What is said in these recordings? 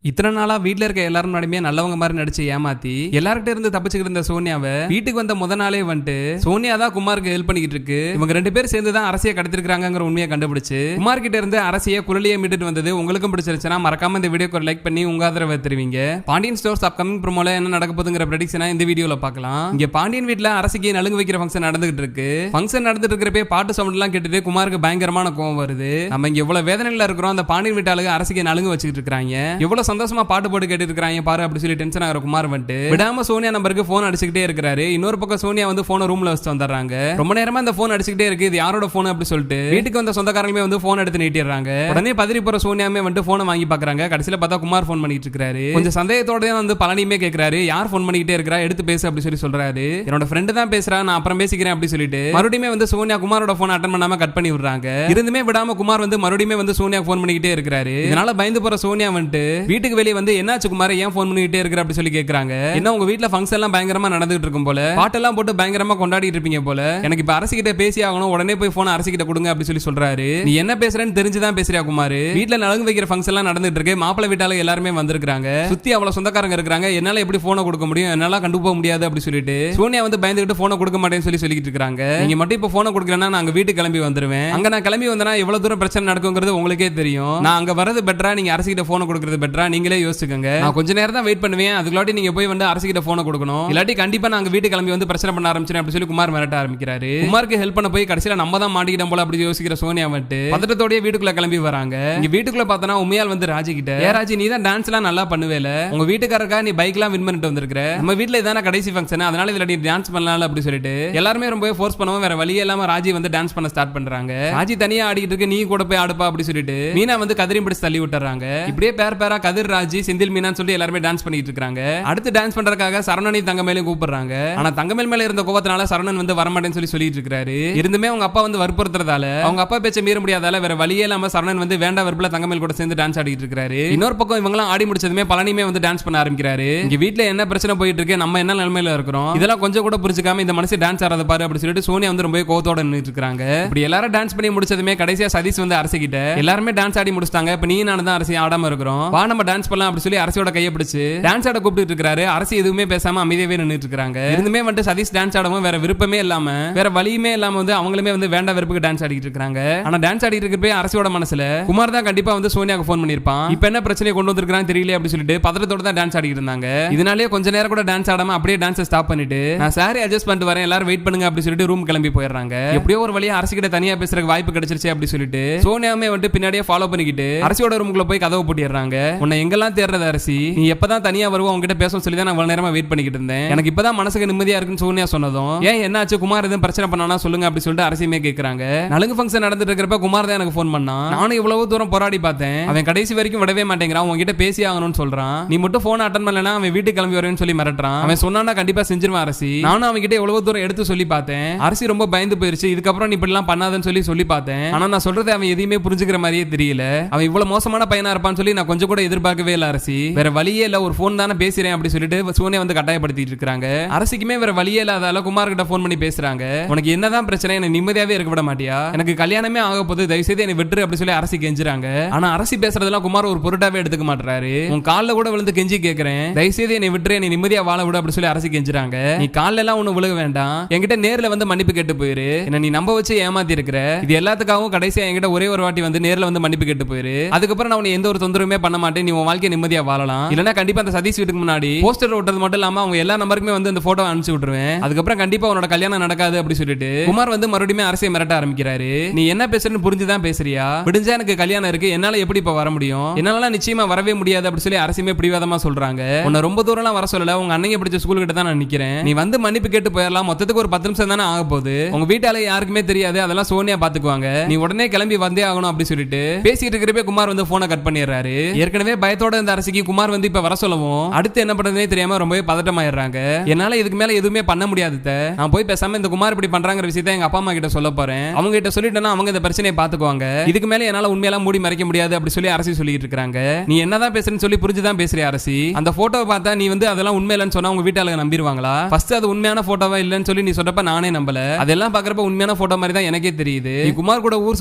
இத்தனை நாளா வீட்டுல இருக்க எல்லாரும் முன்னாடியுமே நல்லவங்க மாதிரி நடிச்சு ஏமாத்தி எல்லார்கிட்ட இருந்து தப்பிச்சுக்கிட்டு இருந்த சோனியாவை வீட்டுக்கு வந்த முத நாளே வந்துட்டு சோனியா தான் குமாருக்கு ஹெல்ப் பண்ணிக்கிட்டு இருக்கு. இவங்க ரெண்டு பேரும் சேர்ந்து தான் அரசியை கடத்திருக்காங்கிற உண்மையை கண்டுபிடிச்சு குமார் கிட்ட இருந்து அரசியை குரலியை மீட்டுட்டு வந்தது. உங்களுக்கும் பிடிச்சிருச்சுன்னா மறக்காம இந்த வீடியோக்கு ஒரு லைக் பண்ணி உங்க ஆதரவை தெரிவிங்க. பாண்டியன் ஸ்டோர்ஸ் அப்கமிங் ப்ரோமோல என்ன நடக்க போகுதுங்கிற ப்ரெடிக்ஷனா இந்த வீடியோல பார்க்கலாம். இங்க பாண்டியன் வீட்டுல அரசிக்கு நலுங்கு வைக்கிற ஃபங்க்ஷன் நடந்துகிட்டு இருக்கு. ஃபங்க்ஷன் நடந்துட்டு இருக்கிறப்ப பாட்டு சவுண்ட் எல்லாம் கேட்டுட்டு குமாருக்கு பயங்கரமான கோவம் வருது. நம்ம இங்க எவ்வளவு வேதனையில இருக்கிறோம், அந்த பாண்டியன் வீட்டாளுக்கு அரசிக்கு நலுங்கு வச்சுக்கிட்டு இருக்காங்க, எவ்வளவு சந்தோஷமா பாட்டு போட்டு கேட்டு இருக்காங்க பாரு அப்படி சொல்லி டென்ஷன் ஆகிற குமார் வந்துட்டு விடாம சோனியா நம்பருக்கு போன் அடிச்சுக்கிட்டே இருக்காரு. இன்னொரு பக்கம் சோனியா வந்து போனை ரூம்ல வச்சுட்டு வந்துடுறாங்க. ரொம்ப நேரமா இந்த போன் அடிச்சுக்கிட்டே இருக்கு, இது யாரோட போன் அப்படி சொல்லிட்டு வீட்டுக்கு வந்த சொந்தக்காரங்களுமே வந்து போன் எடுத்து நீட்டிடுறாங்க. உடனே பதறி போற சோனியாமே வந்து போனை வாங்கி பாக்குறாங்க. கடைசியில பார்த்தா குமார் போன் பண்ணிட்டு இருக்காரு. கொஞ்சம் சந்தேகத்தோட வந்து பழனியுமே கேட்கிறாரு, யார் போன் பண்ணிக்கிட்டே இருக்கிறா, எடுத்து பேசு அப்படி சொல்லி சொல்றாரு. என்னோட ஃப்ரெண்டு தான் பேசுறா, நான் அப்புறம் பேசிக்கிறேன் அப்படி சொல்லிட்டு மறுபடியும் வந்து சோனியா குமாரோட போன் அட்டன் பண்ணாம கட் பண்ணி விடுறாங்க. இருந்துமே விடாம குமார் வந்து மறுபடியும் வந்து சோனியா போன் பண்ணிக்கிட்டே இருக்காரு. இதனால பயந்து போற சோனியா வந்து வீட்டுக்கு வெளியே வந்து என்னாச்சு குமார், ஏன் போன் பண்ணிட்டே இருக்கிற அப்படி சொல்லி கேக்குறாங்க. என்ன உங்க வீட்ல ஃபங்க்ஷன் எல்லாம் பயங்கரமா நடந்துட்டு இருக்கும் போல, பாட்டெல்லாம் போட்டு பயங்கரமா கொண்டாடிட்டு இருப்பீங்க போல, எனக்கு இப்ப அரசு கிட்ட பேசி ஆகணும், உடனே போய் போன் அரசு கிட்ட கொடுங்க அப்படி சொல்லி சொல்றாரு. நீ என்ன பேசுறேன்னு தெரிஞ்சுதான் பேசுறியா குமார், வீட்ல நலங்கு வைக்கிற ஃபங்க்ஷன் எல்லாம் நடந்துட்டு இருக்கு, மாப்பிள்ளை வீட்டால எல்லாருமே வந்திருக்காங்க, சுத்தி அவ்வளவு சொந்தக்காரங்க இருக்காங்க, என்னால எப்படி போனை கொடுக்க முடியும், என்னால கண்டு போக முடியாது அப்படி சொல்லிட்டு சோனியா வந்து பயந்துகிட்டு போனை கொடுக்க மாட்டேன்னு சொல்லி சொல்லிட்டு இருக்காங்க. நீங்க மட்டும் இப்ப போனை கொடுக்கலன்னா நான் வீட்டுக்கு கிளம்பி வந்துருவேன், அங்க நான் கிளம்பி வந்தனா எவ்வளவு தூரம் பிரச்சனை நடக்குங்கிறது உங்களுக்கே தெரியும், நான் அங்க வரது பெட்டரா நீங்க அரசு கிட்ட போனை கொடுக்கறது பெட்டரா, நீங்களே யோசிச்சுக்கோங்க, நான் கொஞ்ச நேரம் தான் வெயிட் பண்ணுவேன், அதுக்குள்ளாட்டி நீங்க போய் வந்து அரசு கிட்ட போனை கொடுக்கணும், இல்லாட்டி கண்டிப்பா நாங்க வீட்டுக்கு கிளம்பி வந்து பிரச்சனை பண்ண ஆரம்பிச்சேன் அப்படி சொல்லி குமார் மிரட்ட ஆரம்பிக்கிறாரு. குமாருக்கு ஹெல்ப் பண்ண போய் கடைசியில நம்ம தான் மாட்டிக்கிட்டோம் போல அப்படி யோசிக்கிற சோனியா வந்துட்டு பதட்டத்தோடய வீட்டுக்குள்ள கிளம்பி வராங்க. இங்க வீட்டுக்குள்ள பார்த்தனா உமையால் வந்து ராஜி கிட்ட, ஏ ராஜி நீ தான் டான்ஸ் எல்லாம் நல்லா பண்ணுவேல, உங்க வீட்டுக்காரக்கா நீ பைக் எல்லாம் வின் பண்ணிட்டு வந்திருக்கிற, நம்ம வீட்டுல இதான கடைசி ஃபங்க்ஷன், அதனால இதுல நீ டான்ஸ் பண்ணலாம் அப்படி சொல்லிட்டு எல்லாருமே ரொம்ப ஃபோர்ஸ் பண்ணவும் வேற வழியே இல்லாம ராஜி வந்து டான்ஸ் பண்ண ஸ்டார்ட் பண்றாங்க. ராஜி தனியா ஆடிட்டு இருக்கு, நீ கூட போய் ஆடுப்பா அப்படி சொல்லிட்டு மீனா வந்து கதிரையும் பிடிச்சு தள்ளி விட்டுறாங்க. இப்படியே பேரா கதிர் ராஜி செந்தில் மீனான்னு சொல்லி எல்லாருமே டான்ஸ் பண்ணிட்டு இருக்காங்க. அடுத்து டான்ஸ் பண்றதுக்காக சரவணனை தங்கமேலையும் கூப்பிடுறாங்க. ஆனா தங்கமேல் மேல இருந்த கோபத்தினால சரவணன் வந்து வரமாட்டேன்னு சொல்லி சொல்லிட்டு இருக்காரு. இருந்துமே அவங்க அப்பா வந்து வற்புறுத்துறதால அவங்க அப்பா பேச்ச மீற முடியாதால வேற வழியே இல்லாம சரவணன் வந்து வேண்டா வெறுப்புல தங்கமேல் கூட சேர்ந்து டான்ஸ் ஆடிட்டு இருக்காரு. இன்னொரு பக்கம் இவங்க எல்லாம் ஆடி முடிச்சதுமே பழனியுமே வந்து டான்ஸ் பண்ண ஆரம்பிக்கிறாரு. இங்க வீட்டுல என்ன பிரச்சனை போயிட்டு இருக்கு, நம்ம என்ன நிலைமையில இருக்கிறோம், இதெல்லாம் கொஞ்சம் கூட புரிஞ்சுக்காம இந்த மனுஷன் டான்ஸ் ஆடுறத பாரு அப்படி சொல்லிட்டு சோனியா வந்து ரொம்ப கோவத்தோட நின்னுட்டு இருக்காங்க. இப்படி எல்லாரும் டான்ஸ் பண்ணி முடிச்சதுமே கடைசியா சதீஷ் வந்து அரசு கிட்ட, எல்லாருமே டான்ஸ் ஆடி முடிச்சிட்டாங்க, இப்ப நீ நானும் தான் அரசி ஆடாம இருக்கிறோம், வா நம்ம டான்ஸ் பண்ணலாம் அப்படி சொல்லி அரசியோட கையை பிடிச்சு டான்ஸ் ஆட கூப்பிட்டு இருக்காரு. அரசு எதுவுமே பேசாம அமைதியாவே நின்னுட்டு இருக்காங்க. இருந்துமே வந்து சதீஷ் டான்ஸ் ஆடவும் வேற விருப்பமே இல்லாம வேற வழியுமே இல்லாம வந்து அவங்களுமே வந்து வேண்டா வெறுப்புக்கு டான்ஸ் ஆடிட்டு இருக்காங்க. ஆனா டான்ஸ் ஆடிட்டு இருக்கப்பே அரசியோட மனசுல குமார் தான் கண்டிப்பா வந்து சோனியாக்கு போன் பண்ணிருப்பான், இப்ப என்ன பிரச்சனை கொண்டு வந்திருக்கான்னு தெரியல அப்படி சொல்லிட்டு பதட்டத்தோட தான் டான்ஸ் ஆடிட்டு இருந்தாங்க. இதனாலேயே கொஞ்ச நேரம் கூட டான்ஸ் ஆடாம அப்படியே டான்ஸ் ஸ்டாப் பண்ணிட்டு நான் சாரி அட்ஜஸ்ட் பண்ணிட்டு வரேன், எல்லாரும் வெயிட் பண்ணுங்க அப்படி சொல்லிட்டு ரூம் கிளம்பி போயிடுறாங்க. எப்படியோ ஒரு வழியா அரசு கிட்ட தனியா பேசுறதுக்கு வாய்ப்பு கிடைச்சிருச்சு அப்படி சொல்லிட்டு சோனியாமே வந்து பின்னாடியே ஃபாலோ பண்ணிக்கிட்டு அரசியோட ரூமுக்குள்ள போய் கதவை பூட்டிடுறாங்க. உன்னை எங்கெல்லாம் தேடுறது அரசி, நீ எப்பதான் தனியா வருவோம் உங்ககிட்ட பேச சொல்லி தான் நான் நேரமா வெயிட் பண்ணிக்கிட்டு இருந்தேன், எனக்கு இப்பதான் மனசுக்கு நிம்மதியா இருக்குன்னு சோனியா சொன்னதும், ஏன் என்னாச்சு குமார் எதுவும் பிரச்சனை பண்ணானா சொல்லுங்க அப்படி சொல்லிட்டு அரசியுமே கேக்குறாங்க. நலுங்கு ஃபங்க்ஷன் நடந்துட்டு இருக்கிறப்ப குமார் தான் எனக்கு போன் பண்ணான், நானும் இவ்வளவு தூரம் போராடி பார்த்தேன், அவன் கடைசி வரைக்கும் விடவே மாட்டேங்கிறான், உங்ககிட்ட பேசி ஆகணும்னு சொல்றான், நீ மட்டும் போன் அட்டன் பண்ணலனா அவன் வீட்டுக்கு கிளம்பி வரேன்னு சொல்லி மிரட்டுறான், அவன் சொன்னானா கண்டிப்பா செஞ்சிருவான் அரசி, நானும் அவன் கிட்ட எவ்வளவு தூரம் எடுத்து சொல்லி பார்த்தேன், அரசி ரொம்ப பயந்து போயிருச்சு, இதுக்கப்புறம் நீ இப்படி எல்லாம் பண்ணாதன்னு சொல்லி பார்த்தேன், ஆனா நான் சொல்றதை அவன் எதையுமே புரிஞ்சுக்கிற மாதிரியே தெரியல, அவன் இவ்வளவு மோசமான பையனா இருப்பான்னு சொல்லி நான் கொஞ்சம் கூட எதிர்பார்க்கவே இல்லை அரசி, வேற வழியே இல்ல, ஒரு போன் தானே பேசுறேன் அப்படி சொல்லிட்டு சோனியா வந்து கட்டாயப்படுத்திட்டு இருக்காங்க. அரசிக்குமே வேற வழியே இல்லாதால குமார் கிட்ட போன் பண்ணி பேசுறாங்க, உனக்கு என்னதான் பிரச்சனை, எனக்கு நிம்மதியாவே இருக்க விட மாட்டியா, எனக்கு கல்யாணமே ஆக போது, தயவு செய்து என்னை விட்டுரு அப்படி சொல்லி அரசி கெஞ்சுறாங்க. ஆனா அரசி பேசுறதெல்லாம் குமார் ஒரு பொருட்டாவே எடுத்துக்க மாட்டாரு. உன் கால்ல கூட விழுந்து கெஞ்சி கேக்குறேன், தயவு செய்து என்னை விட்டுரு, என்னை நிம்மதியா வாழ விடு அப்படி சொல்லி அரசி கெஞ்சுறாங்க. நீ கால்ல எல்லாம் ஒண்ணு விழுக வேண்டாம், என்கிட்ட நேர்ல வந்து மன்னிப்பு கேட்டு போயிரு, என்ன நீ நம்ப வச்சு ஏமாத்தி இருக்கிற, இது எல்லாத்துக்காகவும் கடைசியா என்கிட்ட ஒரே ஒரு வாட்டி வந்து நேர்ல வந்து மன்னிப்பு கேட்டு போயிரு, அதுக்கப்புறம் நான் உன்னை எந்த ஒரு தொந்தரவுமே பண்ண மாட்டேன், நீ உன் வாழ்க்கையை நிம்மதியா வாழலாம், இல்லனா கண்டிப்பா அந்த சதீஷ் வீட்டுக்கு முன்னாடி போஸ்டர் ஓட்டுறது மட்டும் இல்லாம அவங்க எல்லா நம்பருக்குமே வந்து இந்த போட்டோ அனுப்பிச்சு விட்டுருவேன், அதுக்கப்புறம் கண்டிப்பா உன்னோட கல்யாணம் நடக்காது அப்படி சொல்லிட்டு குமார் வந்து மறுபடியும் அரசியை மிரட்ட ஆரம்பிக்கிறாரு. நீ என்ன பேசுறன்னு புரிஞ்சுதான் பேசுறியா, விடிஞ்சா எனக்கு கல்யாணம் இருக்கு, என்னால எப்படி இப்ப வர முடியும், என்னால நிச்சயமா வரவே முடியாது அப்படி சொல்லி அரசியுமே பிடிவாதமா சொல்றாங்க. உன்னை ரொம்ப தூரம் வர சொல்லல, உங்க அண்ணங்க பிடிச்ச ஸ்கூல் கிட்ட தான் நான் நிக்கிறேன், நீ வந்து மன்னிப்பு கேட்டு போயிடலாம், மொத்தத்துக்கு ஒரு 10 நிமிஷம் தானே ஆக போகுது, உங்க வீட்டால யாருக்குமே தெரியாது, அதெல்லாம் சோனியா பாத்துக்குவாங்க, நீ உடனே கிளம்பி வந்தே ஆகணும் அப்படி சொல்லிட்டு பேசிட்டு இருக்கிறப்ப குமார் வந்து போனை கட் பண்ணிடுறாரு. ஏற்கனவே பயத்தோட இந்த அரசிக்கு குமார் வந்து இப்ப வர சொல்லவும் அடுத்து என்ன பண்றதுனே தெரியாம ரொம்பவே பதட்டமாயிடுறாங்க. என்னால இதுக்கு மேல எதுவுமே பண்ண முடியாது, நான் போய் பேசாம இந்த குமார் இப்படி பண்றாங்கிற விஷயத்தை எங்க அப்பா அம்மா கிட்ட சொல்ல போறேன், அவங்க கிட்ட சொல்லிட்டேன்னா அவங்க இந்த பிரச்சனையை பாத்துக்குவாங்க, இதுக்கு மேல என்னால உண்மையெல்லாம் மூடி மறைக்க முடியாது அப்படி சொல்லி அரசி சொல்லிட்டு இருக்காங்க. நீ என்னதான் பேசுறேன்னு சொல்லி புரிஞ்சுதான் பேசுறிய அரசி, அந்த போட்டோவை பார்த்தா நீ வந்து அதெல்லாம் உண்மை இல்லைன்னு சொன்னா உங்க வீட்டாளங்க நம்பிடுவாங்களா, ஃபர்ஸ்ட் அது உண்மையான போட்டோவா இல்லைன்னு சொல்லி நீ சொல்றப்ப நானே நம்பல, அதெல்லாம் பாக்குறப்ப உண்மையான போட்டோ மாதிரி தான் எனக்கே தெரியுது, நீ குமார் கூட ஊர்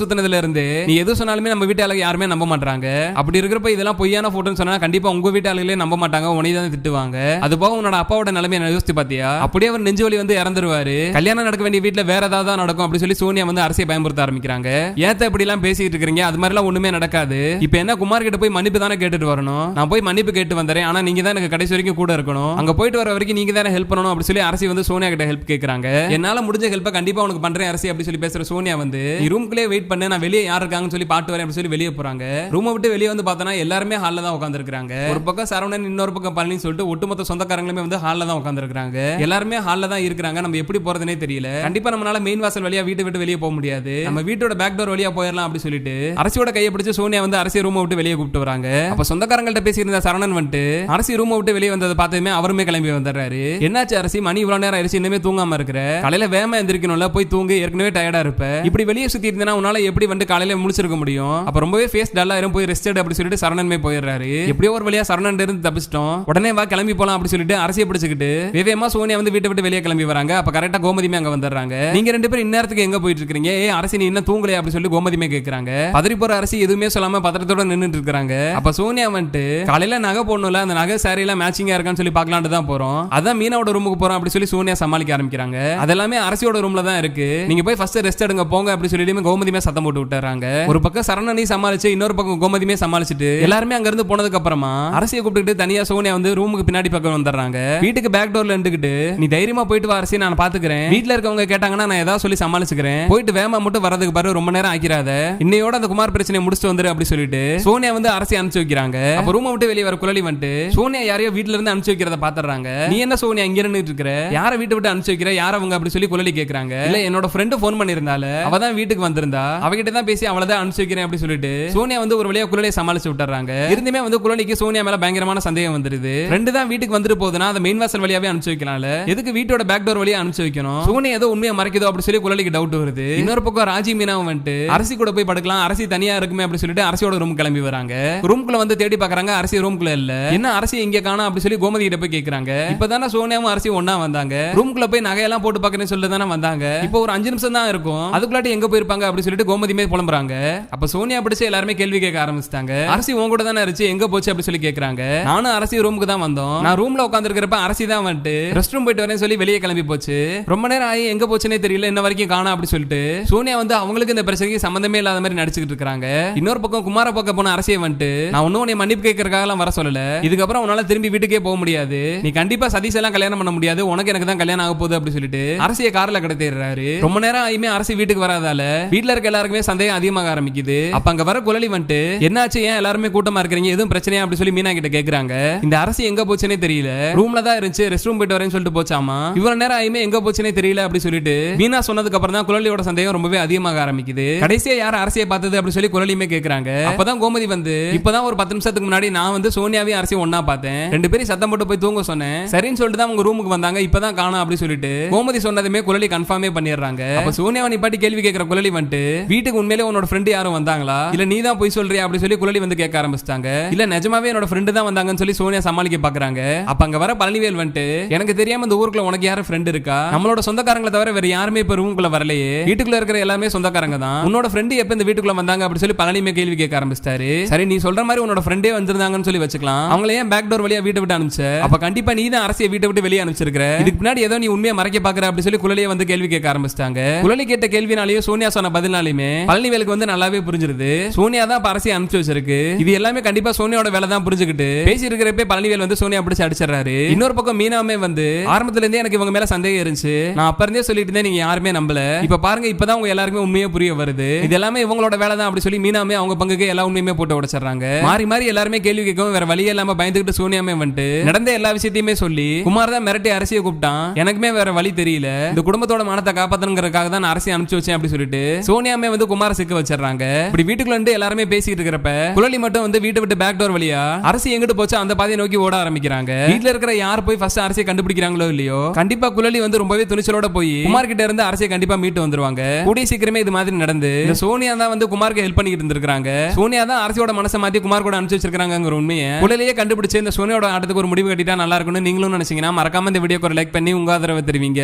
சுத்தினதுல இருந்து நீ எது சொன்னாலுமே நம்ம வீட்டாளங்க யாருமே நம்ப மாட்டாங்க, அப்படி இருக்கிறப்ப இதெல்லாம் பொய்யான தான் போட்டோன்னு சொன்னா கண்டிப்பா உங்க வீட்டு ஆளுகளே நம்ப மாட்டாங்க, உன்னை தான் திட்டுவாங்க. அது போக உன்னோட அப்பாவோட நிலைமையை யோசிச்சு பாத்தியா, அப்படியே அவர் நெஞ்சு வலி வந்து இறந்துருவாரு, கல்யாணம் நடக்க வேண்டிய வீட்டுல வேற ஏதாவது நடக்கும் அப்படி சொல்லி சோனியா வந்து அரசியை பயன்படுத்த ஆரம்பிக்கிறாங்க. ஏத்த இப்படி எல்லாம் பேசிட்டு இருக்கீங்க, அது மாதிரி எல்லாம் ஒண்ணுமே நடக்காது. இப்ப என்ன குமார் கிட்ட போய் மன்னிப்பு தானே கேட்டுட்டு வரணும், நான் போய் மன்னிப்பு கேட்டு வந்தேன், ஆனா நீங்க தான் எனக்கு கடைசி வரைக்கும் கூட இருக்கணும், அங்க போயிட்டு வர வரைக்கும் நீங்க தானே ஹெல்ப் பண்ணணும் அப்படி சொல்லி அரசி வந்து சோனியா கிட்ட ஹெல்ப் கேக்குறாங்க. என்னால முடிஞ்ச ஹெல்ப்பை கண்டிப்பா உனக்கு பண்றேன் அரசி அப்படி சொல்லி பேசுற சோனியா வந்து நீ ரூம்குள்ளே வெயிட் பண்ணு, நான் வெளியே யார் இருக்காங்கன்னு சொல்லி பாட்டு வரேன் அப்படி சொல்லி வெளியே போறாங்க. ரூமை விட்டு வெளியே வந்து பார்த்தா எல்லாருமே ஹால்ல தான் உட்கார்ந்திருக்காங்க. ஒரு பக்கம் சரவணன், இன்னொரு பக்கம் பழனின்னு சொல்லிட்டு ஒட்டுமொத்த சொந்தக்காரங்களுமே வந்து ஹால்ல தான் உட்கார்ந்திருக்காங்க. எல்லாருமே ஹால்ல தான் இருக்காங்க. நம்ம எப்படி போறதுனே தெரியல. கண்டிப்பா நம்மளால மெயின் வாசல் வழியா வீட்டை விட்டு வெளியே போக முடியாது, நம்ம வீட்டோட பேக் டோர் வழியா போயிடலாம் அப்படி சொல்லிட்டு அரசியோட கையை பிடிச்சு சோனியா வந்து அரசி ரூமை விட்டு வெளியே கூப்பிட்டு வராங்க. அப்ப சொந்தக்காரங்கள்ட்ட பேசியிருந்த சரவணன் வந்துட்டு அரசி ரூமை விட்டு வெளியே வந்ததை பார்த்ததுமே அவருமே கிளம்பி வந்துடுறாரு. என்னாச்சு அரசி, மணி இவ்வளவு நேரம் ஆயிடுச்சு, இன்னுமே தூங்காம இருக்கிற, காலையில வேகமா எந்திரிக்கணும்ல, போய் தூங்கு, ஏற்கனவே டயர்டா இருப்ப, இப்படி வெளியே சுத்தி இருந்தா உன்னால எப்படி வந்து காலையில முடிச்சிருக்க முடியும், அப்ப ரொம்பவே ஃபேஸ் டல்லா இருக்கும், போய் ரெஸ்ட் எடு அப்படி சொல்லிட்டு சரவணன்மே போயிடுறாரு. எப்படியோ ஒரு வழியா சரவணன் இருந்து தப்பிச்சிட்டோம், உடனே வா கிளம்பி போலாம் அப்படி சொல்லிட்டு அரசியை பிடிச்சிட்டு வேகமா சோனியா வந்து வீட்டை விட்டு வெளியே கிளம்பி வராங்க. அப்ப கரெக்டா கோமதிமே அங்க வந்துடுறாங்க. நீங்க ரெண்டு பேரும் இந்நேரத்துக்கு எங்க போயிட்டு இருக்கீங்க, ஏ அரசி நீ என்ன தூங்கலையா அப்படி சொல்லி கோமதிமே கேக்குறாங்க. பதறி போற அரசி எதுவுமே சொல்லாம பத்திரத்தோட நின்னுட்டு இருக்காங்க. அப்ப சோனியா வந்துட்டு காலையில நகை போடணும்ல, அந்த நகை சாரி எல்லாம் மேட்சிங்கா இருக்கான்னு சொல்லி பார்க்கலான்னு தான் போறோம், அதான் மீனாவோட ரூமுக்கு போறோம் அப்படி சொல்லி சோனியா சமாளிக்க ஆரம்பிக்கிறாங்க. அதெல்லாமே அரசியோட ரூம்ல தான் இருக்கு, நீங்க போய் ஃபர்ஸ்ட் ரெஸ்ட் எடுங்க போங்க அப்படி சொல்லிட்டு கோமதிமே சத்தம் போட்டு விட்டுறாங்க. ஒரு பக்கம் சரணனி சமாளிச்சு, இன்னொரு பக்கம் கோமதிமே சமாளிச்சுட்டு எல்லாருமே அங்க இருந்து போனதுக்கு அப்புறமா அரசியை கூப்பிட்டு தனியா சோனியா வந்து ரூமுக்கு பின்னாடி பக்கம் வந்துடுறாங்க. வீட்டுக்கு பேக் டோர்ல இருந்துகிட்டு நீ தைரியமா போயிட்டு வா அரசி, நான் பாத்துக்கிறேன், வீட்டுல இருக்கவங்க கேட்டாங்கன்னா நான் ஏதாவது சொல்லி சமாளிச்சுக்கிறேன், போயிட்டு வேமா மட்டும் வரதுக்கு பாரு, ரொம்ப நேரம் ஆக்கிறாத, இன்னையோட அந்த குமார் பிரச்சனையை முடிச்சுட்டு வந்துரு அப்படி சொல்லிட்டு சோனியா வந்து அரசி அனுப்பிச்சு வைக்கிறாங்க. அப்ப ரூமை விட்டு வெளியே வர குழலி வந்துட்டு சோனியா யாரையோ வீட்டுல இருந்து அனுப்பிச்சு வைக்கிறத பாத்துறாங்க. நீ என்ன சோனியா இங்க நின்னுட்டு இருக்கிற, யாரை வீட்டை விட்டு அனுப்பிச்சு வைக்கிற, யார் அவங்க அப்படி சொல்லி குழலி கேக்குறாங்க. இல்ல என்னோட ஃப்ரெண்டு போன் பண்ணிருந்தால, அவ தான் வீட்டுக்கு வந்திருந்தா, அவகிட்ட தான் பேசி அவளை தான் அனுப்பிச்சு வைக்கிறேன் அப்படி சொல்லிட்டு சோனியா வந்து ஒரு வழியா குழலியை சமாளிச்சு விட்டுறாங்க. இருந்துமே வந்து குழலிக்கு சோனியா மேல பயங்கரமான சந்தேகம் வந்துருது. ஃப்ரெண்டு தான் வீட்டுக்கு வந்துட்டு போகுதுன்னா அந்த மெயின் வாசல் வழியாவே அனுப்பிச்சு வைக்கலாம்ல, எதுக்கு வீட்டோட பேக் டோர் வழியா அனுப்பிச்சு வைக்கணும், சோனியா ஏதோ உண்மையா மறைக்குதோ அப்படி சொல்லி குழலிக்கு டவுட் வருது. இன்னொரு பக்கம் ராஜி மீனாவும் வந்துட்டு அரசி கூட போய் படுக்கலாம், அரசி தனியா இருக்குமே அப்படி சொல்லிட்டு அரசியோட ரூம் கிளம்பி வராங்க. ரூம்குள்ள வந்து தேடி பாக்குறாங்க, அரசி ரூம்குள்ள இல்ல, என்ன அரசி இங்க காணோம் அப்படி சொல்லி கோமதி கிட்ட போய் கேக்குறாங்க. இப்பதானே சோனியாவும் அரசி ஒண்ணா வந்தாங்க, ரூம்குள்ள போய் நகையெல்லாம் போட்டு பாக்குறேன்னு சொல்லி தானே வந்தாங்க, இப்போ ஒரு 5 நிமிஷம் தான் இருக்கும், அதுக்குள்ளாட்டி எங்க போயிருப்பாங்க அப்படி சொல்லிட்டு கோமதிமே புலம்புறாங்க. அப்ப சோனியா பிடிச்சு எல்லாருமே கேள்வி கேட்க ஆரம்பிச்சிட்டாங்க. அரசி உன் கூட தானே இருந்துச்சு, எங்க போச்சு அப்படி சொல்லி கேக்குறாங்க. நானும் அரசி ரூமுக்கு தான் வந்தோம், நான் ரூம்ல உட்கார்ந்து இருக்கிறப்ப அரசி தான் வந்துட்டு ரெஸ்ட் ரூம் போயிட்டு வரேன்னு சொல்லி வெளியே கிளம்பி போச்சு, ரொம்ப நேரம் ஆகி எங்க போச்சுனே தெரியல, இன்ன வரைக்கும் காணோம் அப்படி சொல்லிட்டு சோனியா வந்து அவங்களுக்கு இந்த பிரச்சனைக்கு சம்பந்தமே இல்லாத மாதிரி நடிச்சுக்கிட்டு இருக்காங்க. இன்னொரு பக்கம் குமார பக்கம் போன அரசியை வந்துட்டு நான் ஒன்னும் உன்னை மன்னிப்பு கேட்கறதுக்காக வர சொல்லல, இதுக்கப்புறம் உன்னால திரும்பி வீட்டுக்கே போக முடியாது, நீ கண்டிப்பா சதீஷ் எல்லாம் கல்யாணம் பண்ண முடியாது, உனக்கு எனக்கு தான் கல்யாணம் ஆக போகுது அப்படி சொல்லிட்டு அரசியை கார்ல கடத்திடுறாரு. ரொம்ப நேரம் ஆயுமே அரசி வீட்டுக்கு வராதால வீட்டுல இருக்க எல்லாருக்குமே சந்தேகம் அதிகமாக ஆரம்பிக்குது. அப்ப அங்க வர குழலி வந்துட்டு என்னாச்சு, ஏன் எல்லாருமே கூட்டமா இருக்கிறீங்க, எதுவும் பிரச்சனையா அப்படி சொல்லி மீனா கிட்ட கேக்குறாங்க. இந்த அரசி எங்க போச்சுனே தெரியல, ரூம்ல தான் இருந்துச்சு, ரெஸ்ட் ரூம் போயிட்டு வரேன்னு சொல்லிட்டு போச்சாமா, இவ்வளவு நேரம் ஆயுமே எங்க போச்சுனே தெரியல அப்படி சொல்லிட்டு மீனா சொன்னதுக்கு அப்புறம் தான் குழலியோட சந்தேகம் ரொம்பவே அதிகமாக ஆரம்பிக்குது. கடைசியா யார் அரசியை பார்த்தது அப்படி சொல்லி குழலியுமே கேக்குறாங்க. அப்பதான் கோமதி வந்து இப்பதான் ஒரு 10 நிமிஷத்துக்கு முன்னாடி நான் வந்து சோனியாவையும் அரசியும் ஒன்னா பார்த்தேன், ரெண்டு பேரும் சத்தம் போட்டு போய் தூங்க சொன்னேன், சரின்னு சொல்லிட்டு தான் உங்க ரூமுக்கு வந்தாங்க, இப்பதான் காணோம் அப்படி சொல்லிட்டு கோமதி சொன்னதுமே குழலி கன்ஃபார்மே பண்ணிடுறாங்க. அப்ப சோனியாவை நிப்பாட்டி கேள்வி கேட்கிற குழலி வந்துட்டு வீட்டுக்கு உண்மையிலே உன்னோட ஃப்ரெண்டு யாரும் வந்தாங்களா, இல்ல நீ தான் போய் சொல்றியா அப்படி சொல்லி குழலி வந்து கேட்க ஆரம்பிச்சிட்டாங்க. இல்ல நிஜமாவே என்னோட ஃப்ரெண்டு தான் வந்தாங்கன்னு சொல்லி சோனியா சமாளிக்க பாக்குறாங்க. அப்ப அங்க வர பழனிவேல் வந்துட்டு எனக்கு தெரியாம இந்த ஊருக்குள்ள உனக்கு யாரும் ஃப்ரெண்ட் இருக்கா, நம்மளோட சொந்தக்காரங்களை தவிர வேற யாருமே இப்ப ரூமுக்குள்ள வரலையே, வீட்டுக்குள்ள இருக்கிற எல்லாமே சொந்தக்காரங்க தான், உன்னோட ஃப்ரெண்டு எப்ப இந்த வீட்டுக்குள்ள வந்தாங்க அப்படி சொல்லி பழனிமே கேள்வி கேட்க ஆரம்பிச்சிட்டாரு. சரி நீ சொல்ற மாதிரி உன்னோட ஃப்ரெண்டே வந்திருந்தாங்கன்னு சொல்லி வச்சுக்கலாம், அவங்கள ஏன் பேக் டோர் வழியா வீட்டை விட்டு அனுப்பிச்ச, அப்ப கண்டிப்பா நீ தான் அரசியை வீட்டை விட்டு வெளியே அனுப்பிச்சிருக்கிற, இதுக்கு பின்னாடி ஏதோ நீ உண்மையை மறைக்க பாக்குற அப்படி சொல்லி குழலியை வந்து கேள்வி கேட்க ஆரம்பிச்சிட்டாங்க. குழலி கேட்ட கேள்வினாலேயும் சோனியா சொன்ன பதினாலுமே பழனிவேலுக்கு வந்து நல்லாவே புரிஞ்சிருது, சோனியா தான் அரசியை அனுப்பிச்சு வச்சிருக்கு, இது எல்லாமே கண்டிப்பா சோனியாவோட வேலை தான் புரிஞ்சுக்கிட்டு பேசி இருக்கிறப்ப பழனிவேல் வந்து சோனியா பிடிச்சு அடிச்சிடறாரு. இன்னொரு பக்கம் மீனாமே வந்து ஆரம்பத்துல இருந்தே எனக்கு இவங்க மேல சந்தேகம் இருந்துச்சு, நான் அப்ப இருந்தே சொல்லிட்டு இருந்தேன், நீங்க யாருமே நம்பல, இப்ப பாருங்க இப்பதான் உங்க எல்லாருக்குமே உண்மையே புரிய வருது, இது எல்லாமே இவங்களோட வேலை தான் அப்படி சொல்லி மீனாமே அவங்க பங்குக்கு எல்லா உண்மையுமே போட்டு உடைச்சிடறாங்க. மாறி மாறி எல்லாருமே கேள்வி கேட்கவும் வேற வழியே இல்லாம பயந்துகிட்டு சோனியாமே வந்துட்டு நடந்த எல்லா விஷயத்தையுமே சொல்லி குமார் தான் மிரட்டி அரசியை கூப்பிட்டான், எனக்குமே வேற வழி தெரியல, இந்த குடும்பத்தோட மானத்தை காப்பாத்தணுங்கிறதுக்காக தான் நான் அரசியை அனுப்பிச்சு வச்சேன் அப்படி சொல்லிட்டு சோனியாமே வந்து குமார சிக்க வச்சிடறாங்க. இப்படி வீட்டுக்குள்ள இருந்து எல்லாருமே பேசிட்டு இருக்கிறப்ப குழலி மட்டும் வந்து வீட்டை விட்டு பேக் டோர் வழியா அரசி எங்கிட்டு போச்சு அந்த பாதையை நோக்கி ஓட ஆரம்பிக்கிறாங்க. வீட்டுல இருக்கிற யார் போய் ஃபர்ஸ்ட் அரசியை கண்டுபிடிக்கிறாங்களோ இல்லையோ கண்டிப்பா குழலி வந்து ரொம்பவே துணிச்சலோட போய் குமார் கிட்ட இருந்து அரசியை கண்டிப்பா மீட்டு வந்துருவாங்க. கூடிய சீக்கிரமே இது மாதிரி நடந்து இந்த சோனியா தான் வந்து குமாருக்கு ஹெல்ப் பண்ணிட்டு இருந்திருக்காங்க, சோனியா தான் அரசியோட மனசை மாத்தி குமார் கூட அனுப்பிச்சு வச்சிருக்காங்கிற உண்மையை குழலியே கண்டுபிடிச்சு இந்த சோனியோட ஆட்டத்துக்கு ஒரு முடிவு கட்டிட்டா நல்லா இருக்கும்னு நீங்களும் நினைச்சீங்கன்னா மறக்காம இந்த வீடியோக்கு ஒரு லைக் பண்ணி உங்க ஆதரவை தெரிவிங்க.